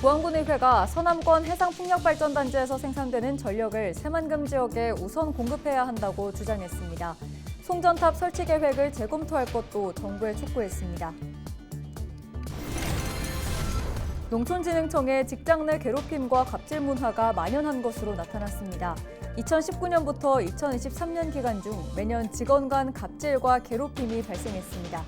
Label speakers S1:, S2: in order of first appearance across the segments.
S1: 부안군의회가 서남권 해상풍력발전단지에서 생산되는 전력을 새만금 지역에 우선 공급해야 한다고 주장했습니다. 송전탑 설치 계획을 재검토할 것도 정부에 촉구했습니다. 농촌진흥청에 직장 내 괴롭힘과 갑질 문화가 만연한 것으로 나타났습니다. 2019년부터 2023년 기간 중 매년 직원 간 갑질과 괴롭힘이 발생했습니다.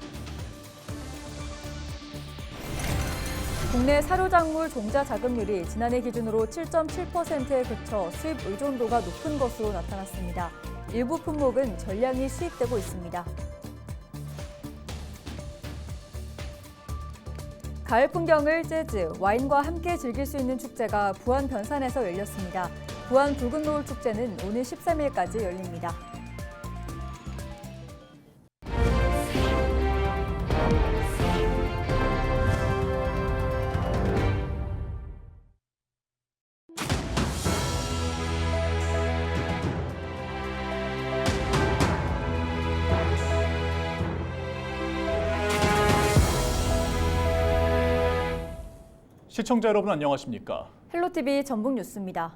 S1: 국내 사료작물 종자 자급률이 지난해 기준으로 7.7%에 그쳐 수입 의존도가 높은 것으로 나타났습니다. 일부 품목은 전량이 수입되고 있습니다. 가을 풍경을 재즈, 와인과 함께 즐길 수 있는 축제가 부안 변산에서 열렸습니다. 부안 붉은 노을 축제는 오늘 13일까지 열립니다.
S2: 시청자 여러분 안녕하십니까?
S1: 헬로티비 전북뉴스입니다.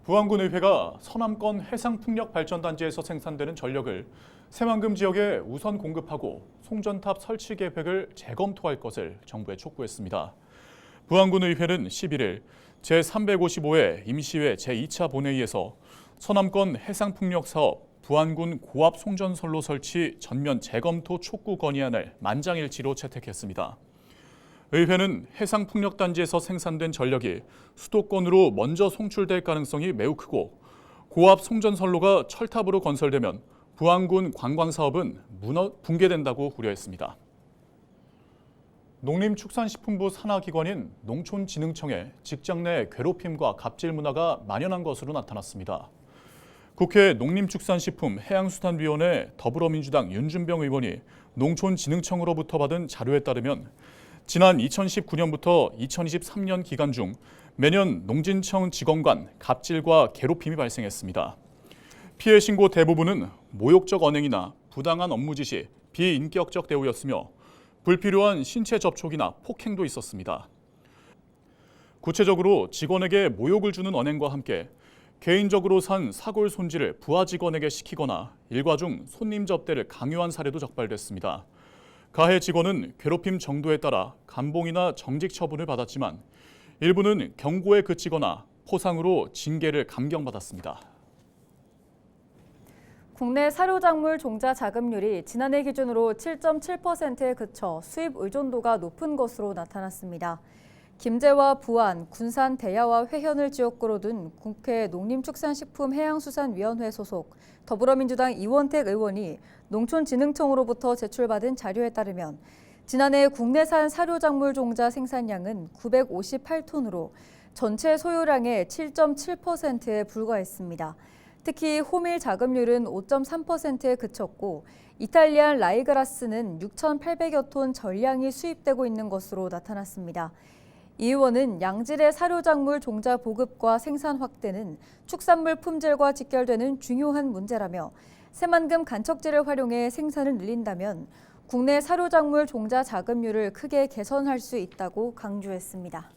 S2: 부안군의회가 서남권 해상풍력발전단지에서 생산되는 전력을 새만금 지역에 우선 공급하고 송전탑 설치 계획을 재검토할 것을 정부에 촉구했습니다. 부안군의회는 11일 제355회 임시회 제2차 본회의에서 서남권 해상풍력사업 부안군 고압 송전선로 설치 전면 재검토 촉구 건의안을 만장일치로 채택했습니다. 의회는 해상풍력단지에서 생산된 전력이 수도권으로 먼저 송출될 가능성이 매우 크고 고압 송전선로가 철탑으로 건설되면 부안군 관광사업은 붕괴된다고 우려했습니다. 농림축산식품부 산하기관인 농촌진흥청에 직장 내 괴롭힘과 갑질 문화가 만연한 것으로 나타났습니다. 국회 농림축산식품 해양수산위원회 더불어민주당 윤준병 의원이 농촌진흥청으로부터 받은 자료에 따르면 지난 2019년부터 2023년 기간 중 매년 농진청 직원 간 갑질과 괴롭힘이 발생했습니다. 피해 신고 대부분은 모욕적 언행이나 부당한 업무 지시, 비인격적 대우였으며 불필요한 신체 접촉이나 폭행도 있었습니다. 구체적으로 직원에게 모욕을 주는 언행과 함께 개인적으로 산 사골 손질을 부하 직원에게 시키거나 일과 중 손님 접대를 강요한 사례도 적발됐습니다. 가해 직원은 괴롭힘 정도에 따라 감봉이나 정직 처분을 받았지만 일부는 경고에 그치거나 포상으로 징계를 감경받았습니다.
S1: 국내 사료작물 종자 자급률이 지난해 기준으로 7.7%에 그쳐 수입 의존도가 높은 것으로 나타났습니다. 김제와 부안, 군산, 대야와 회현을 지역구로 둔 국회 농림축산식품해양수산위원회 소속 더불어민주당 이원택 의원이 농촌진흥청으로부터 제출받은 자료에 따르면 지난해 국내산 사료작물 종자 생산량은 958톤으로 전체 소요량의 7.7%에 불과했습니다. 특히 호밀 자급률은 5.3%에 그쳤고 이탈리안 라이그라스는 6,800여 톤 전량이 수입되고 있는 것으로 나타났습니다. 이 의원은 양질의 사료작물 종자 보급과 생산 확대는 축산물 품질과 직결되는 중요한 문제라며 새만금 간척지를 활용해 생산을 늘린다면 국내 사료작물 종자 자급률을 크게 개선할 수 있다고 강조했습니다.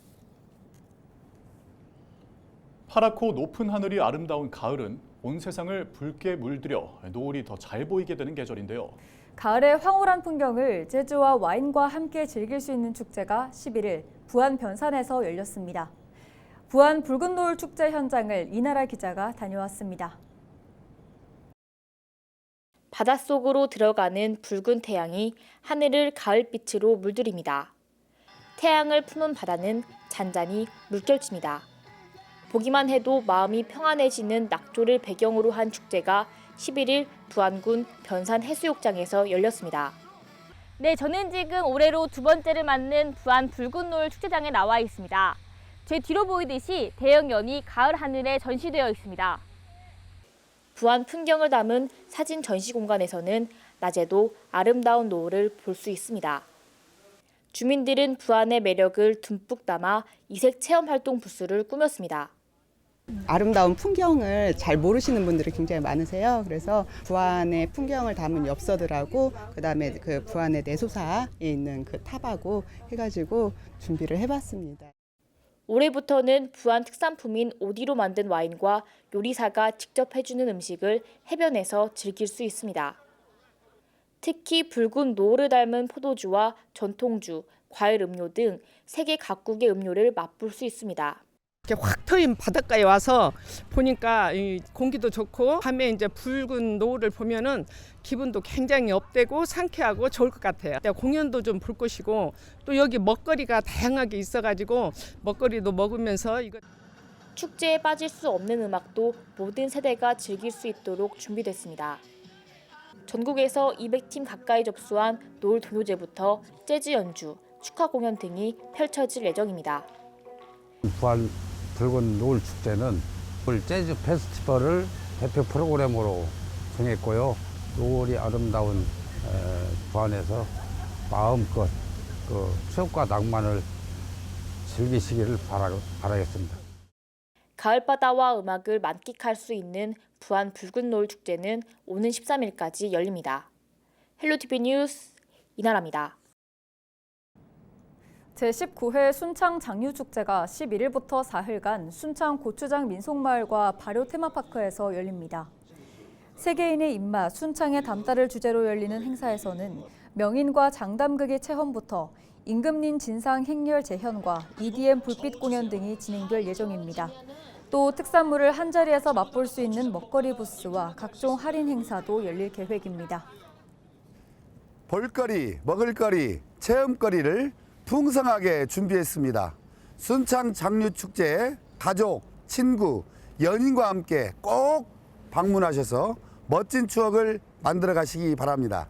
S2: 파랗고 높은 하늘이 아름다운 가을은 온 세상을 붉게 물들여 노을이 더 잘 보이게 되는 계절인데요.
S1: 가을의 황홀한 풍경을 재즈와 와인과 함께 즐길 수 있는 축제가 11일 부안 변산에서 열렸습니다. 부안 붉은 노을 축제 현장을 이나라 기자가 다녀왔습니다.
S3: 바닷속으로 들어가는 붉은 태양이 하늘을 가을빛으로 물들입니다. 태양을 품은 바다는 잔잔히 물결칩니다. 보기만 해도 마음이 평안해지는 낙조를 배경으로 한 축제가 11일 부안군 변산 해수욕장에서 열렸습니다.
S4: 네, 저는 지금 올해로 두 번째를 맞는 부안 붉은 노을 축제장에 나와 있습니다. 제 뒤로 보이듯이 대형 연이 가을 하늘에 전시되어 있습니다.
S3: 부안 풍경을 담은 사진 전시 공간에서는 낮에도 아름다운 노을을 볼 수 있습니다. 주민들은 부안의 매력을 듬뿍 담아 이색 체험 활동 부스를 꾸몄습니다.
S5: 아름다운 풍경을 잘 모르시는 분들이 굉장히 많으세요. 그래서 부안의 풍경을 담은 엽서들하고 그다음에 그 부안의 내소사에 있는 그 탑하고 해가지고 준비를 해봤습니다.
S3: 올해부터는 부안 특산품인 오디로 만든 와인과 요리사가 직접 해주는 음식을 해변에서 즐길 수 있습니다. 특히 붉은 노을을 닮은 포도주와 전통주, 과일 음료 등 세계 각국의 음료를 맛볼 수 있습니다.
S6: 이렇게 확 트인 바닷가에 와서 보니까 이 공기도 좋고 밤에 이제 붉은 노을을 보면은 기분도 굉장히 업되고 상쾌하고 좋을 것 같아요. 공연도 좀 볼 것이고 또 여기 먹거리가 다양하게 있어가지고 먹거리도 먹으면서 이거.
S3: 축제에 빠질 수 없는 음악도 모든 세대가 즐길 수 있도록 준비됐습니다. 전국에서 200팀 가까이 접수한 노을 도교제부터 재즈 연주, 축하 공연 등이 펼쳐질 예정입니다.
S7: 부안 붉은 노을 축제는 노을 재즈 페스티벌을 대표 프로그램으로 정했고요. 노을이 아름다운 부안에서 마음껏 그 추억과 낭만을 즐기시기를 바라겠습니다.
S3: 가을바다와 음악을 만끽할 수 있는 부안 붉은 노을 축제는 오는 13일까지 열립니다. 헬로티비 뉴스 이나라입니다.
S1: 제19회 순창 장유축제가 11일부터 4일간 순창 고추장 민속마을과 발효 테마파크에서 열립니다. 세계인의 입맛 순창의 담다를 주제로 열리는 행사에서는 명인과 장담극의 체험부터 임금님 진상 행렬 재현과 EDM 불빛 공연 등이 진행될 예정입니다. 또 특산물을 한자리에서 맛볼 수 있는 먹거리 부스와 각종 할인 행사도 열릴 계획입니다.
S8: 볼거리, 먹을거리, 체험거리를 풍성하게 준비했습니다. 순창 장유축제에 가족, 친구, 연인과 함께 꼭 방문하셔서 멋진 추억을 만들어 가시기 바랍니다.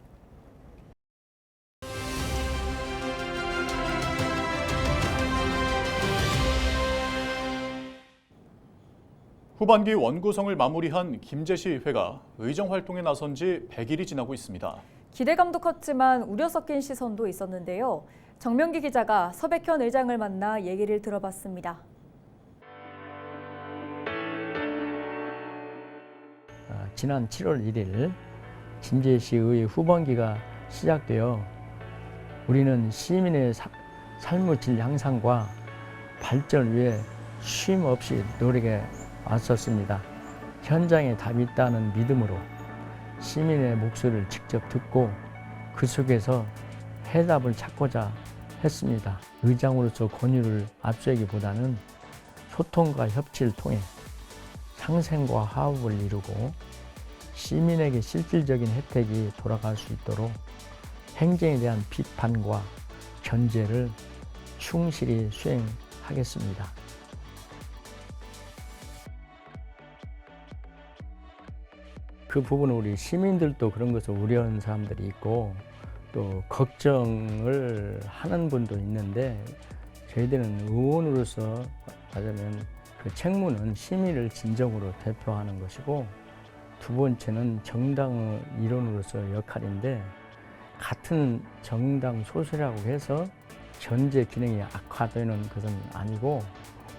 S2: 후반기 원구성을 마무리한 김제시의회가 의정 활동에 나선 지 100일이 지나고 있습니다.
S1: 기대감도 컸지만 우려 섞인 시선도 있었는데요. 정명기 기자가 서백현 의장을 만나 얘기를 들어봤습니다.
S9: 지난 7월 1일 김제시의 후반기가 시작되어 우리는 시민의 삶의 질 향상과 발전을 위해 쉼 없이 노력해 왔었습니다. 현장에 답이 있다는 믿음으로 시민의 목소리를 직접 듣고 그 속에서 해답을 찾고자 했습니다. 의장으로서 권유를 앞세우기보다는 소통과 협치를 통해 상생과 화합을 이루고 시민에게 실질적인 혜택이 돌아갈 수 있도록 행정에 대한 비판과 견제를 충실히 수행하겠습니다. 그 부분은 우리 시민들도 그런 것을 우려하는 사람들이 있고 또 걱정을 하는 분도 있는데 저희들은 의원으로서 말하자면 그 책무는 시민을 진정으로 대표하는 것이고 두 번째는 정당의 일원으로서 역할인데 같은 정당 소속이라고 해서 견제 기능이 악화되는 것은 아니고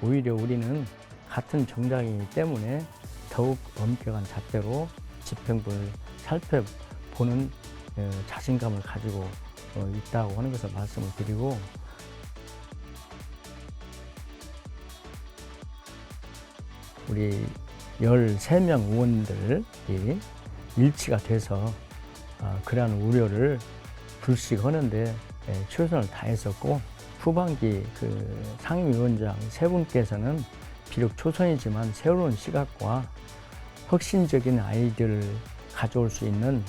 S9: 오히려 우리는 같은 정당이기 때문에 더욱 엄격한 잣대로 집행부를 살펴보는 자신감을 가지고 있다고 하는 것을 말씀을 드리고 우리 13명 의원들이 일치가 돼서 그러한 우려를 불식하는데 최선을 다했었고 후반기 그 상임위원장 세 분께서는 비록 초선이지만 새로운 시각과 혁신적인 아이디어를 가져올 수 있는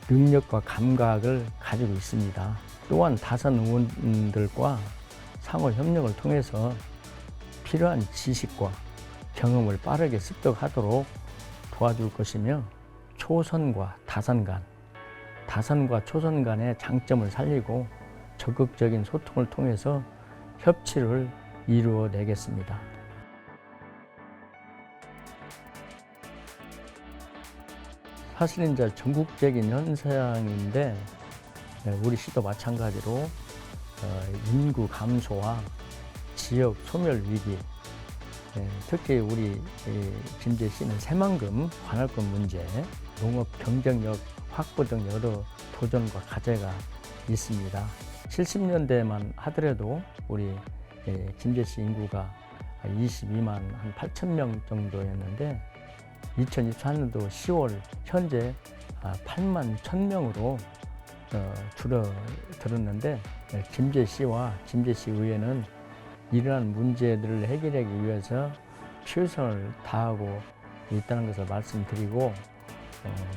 S9: 능력과 감각을 가지고 있습니다. 또한 다선 의원들과 상호 협력을 통해서 필요한 지식과 경험을 빠르게 습득하도록 도와줄 것이며 초선과 다선 간, 다선과 초선 간의 장점을 살리고 적극적인 소통을 통해서 협치를 이루어내겠습니다. 사실은 이제 전국적인 현상인데 우리 시도 마찬가지로 인구 감소와 지역 소멸 위기 특히 우리 김제시는 새만금, 관할권 문제, 농업 경쟁력 확보 등 여러 도전과 과제가 있습니다. 70년대만 하더라도 우리 김제시 인구가 22만 한 8천 명 정도였는데 2024년도 10월 현재 8만 1,000명으로 줄어들었는데 김제시와 김제시 의회는 이러한 문제들을 해결하기 위해서 최선을 다하고 있다는 것을 말씀드리고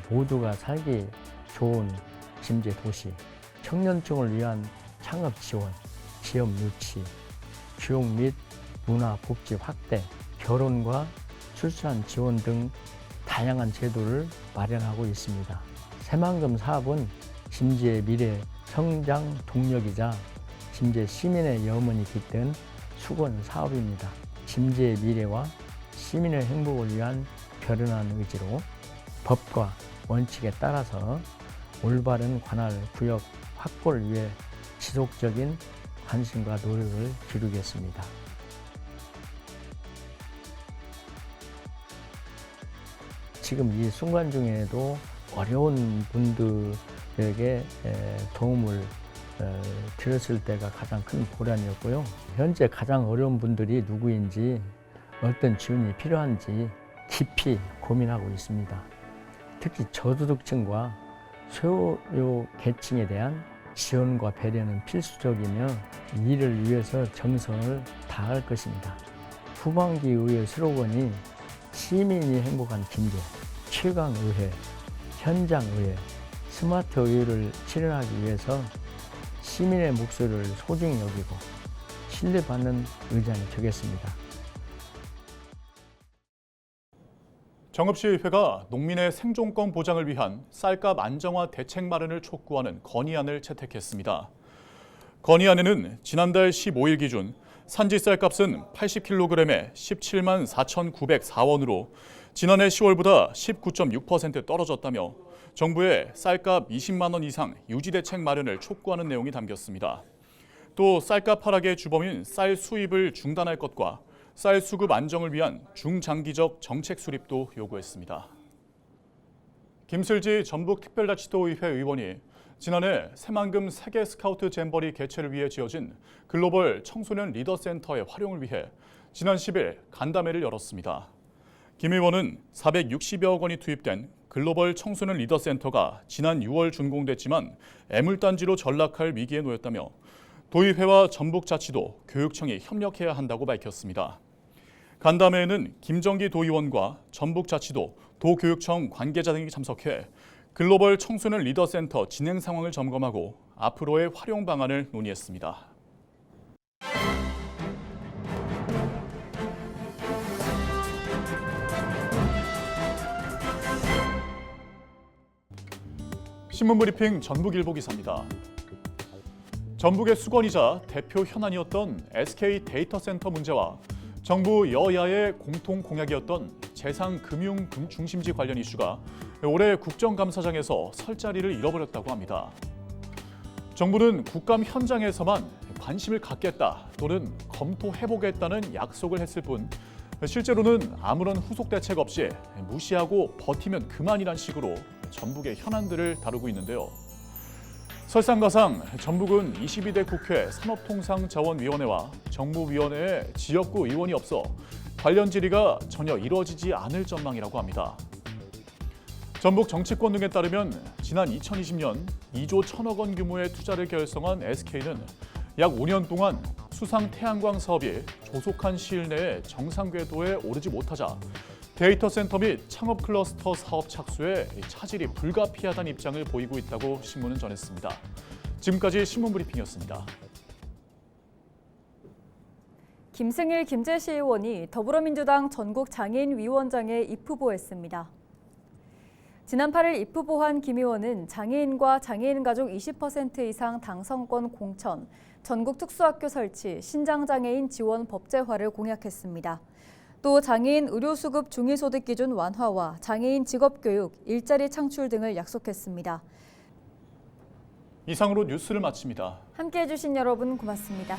S9: 모두가 살기 좋은 김제 도시, 청년층을 위한 창업 지원, 기업 유치, 교육 및 문화 복지 확대, 결혼과 출산 지원 등 다양한 제도를 마련하고 있습니다. 새만금 사업은 김제의 미래 성장 동력이자 김제 시민의 염원이 깃든 수건 사업입니다. 김제의 미래와 시민의 행복을 위한 결연한 의지로 법과 원칙에 따라서 올바른 관할 구역 확보를 위해 지속적인 관심과 노력을 기울이겠습니다. 지금 이 순간 중에도 어려운 분들에게 도움을 드렸을 때가 가장 큰 보람이었고요. 현재 가장 어려운 분들이 누구인지, 어떤 지원이 필요한지 깊이 고민하고 있습니다. 특히 저소득층과 소요 계층에 대한 지원과 배려는 필수적이며 이를 위해서 정성을 다할 것입니다. 후반기 의회 슬로건이 시민이 행복한 김제, 최강의회, 현장의회, 스마트 의회를 실현하기 위해서 시민의 목소리를 소중히 여기고 신뢰받는 의장이 되겠습니다.
S2: 정읍시의회가 농민의 생존권 보장을 위한 쌀값 안정화 대책 마련을 촉구하는 건의안을 채택했습니다. 건의안에는 지난달 15일 기준 산지 쌀값은 80kg에 17만 4,904원으로 지난해 10월보다 19.6% 떨어졌다며 정부의 쌀값 20만 원 이상 유지 대책 마련을 촉구하는 내용이 담겼습니다. 또 쌀값 하락의 주범인 쌀 수입을 중단할 것과 쌀 수급 안정을 위한 중장기적 정책 수립도 요구했습니다. 김슬지 전북특별자치도의회 의원이 지난해 새만금 세계 스카우트 잼버리 개최를 위해 지어진 글로벌 청소년 리더센터의 활용을 위해 지난 10일 간담회를 열었습니다. 김 의원은 460여억 원이 투입된 글로벌 청소년 리더센터가 지난 6월 준공됐지만 애물단지로 전락할 위기에 놓였다며 도의회와 전북자치도, 교육청이 협력해야 한다고 밝혔습니다. 간담회에는 김정기 도의원과 전북자치도, 도교육청 관계자 등이 참석해 글로벌 청소년 리더센터 진행 상황을 점검하고 앞으로의 활용 방안을 논의했습니다. 신문브리핑 전북일보 기사입니다. 전북의 수건이자 대표 현안이었던 SK 데이터센터 문제와 정부 여야의 공통 공약이었던 재상금융 중심지 관련 이슈가 올해 국정감사장에서 설 자리를 잃어버렸다고 합니다. 정부는 국감 현장에서만 관심을 갖겠다 또는 검토해보겠다는 약속을 했을 뿐 실제로는 아무런 후속 대책 없이 무시하고 버티면 그만이란 식으로 전북의 현안들을 다루고 있는데요. 설상가상 전북은 22대 국회 산업통상자원위원회와 정무위원회에 지역구 의원이 없어 관련 질의가 전혀 이루어지지 않을 전망이라고 합니다. 전북 정치권 등에 따르면 지난 2020년 2조 1천억 원 규모의 투자를 결성한 SK는 약 5년 동안 수상 태양광 사업이 조속한 시일 내에 정상 궤도에 오르지 못하자 데이터 센터 및 창업 클러스터 사업 착수에 차질이 불가피하다는 입장을 보이고 있다고 신문은 전했습니다. 지금까지 신문브리핑이었습니다.
S1: 김승일 김제시 의원이 더불어민주당 전국장애인위원장에 입후보했습니다. 지난 8일 입후보한 김 의원은 장애인과 장애인 가족 20% 이상 당선권 공천, 전국 특수학교 설치, 신장장애인 지원 법제화를 공약했습니다. 또 장애인 의료수급 중위소득 기준 완화와 장애인 직업교육, 일자리 창출 등을 약속했습니다.
S2: 이상으로 뉴스를 마칩니다.
S1: 함께해 주신 여러분 고맙습니다.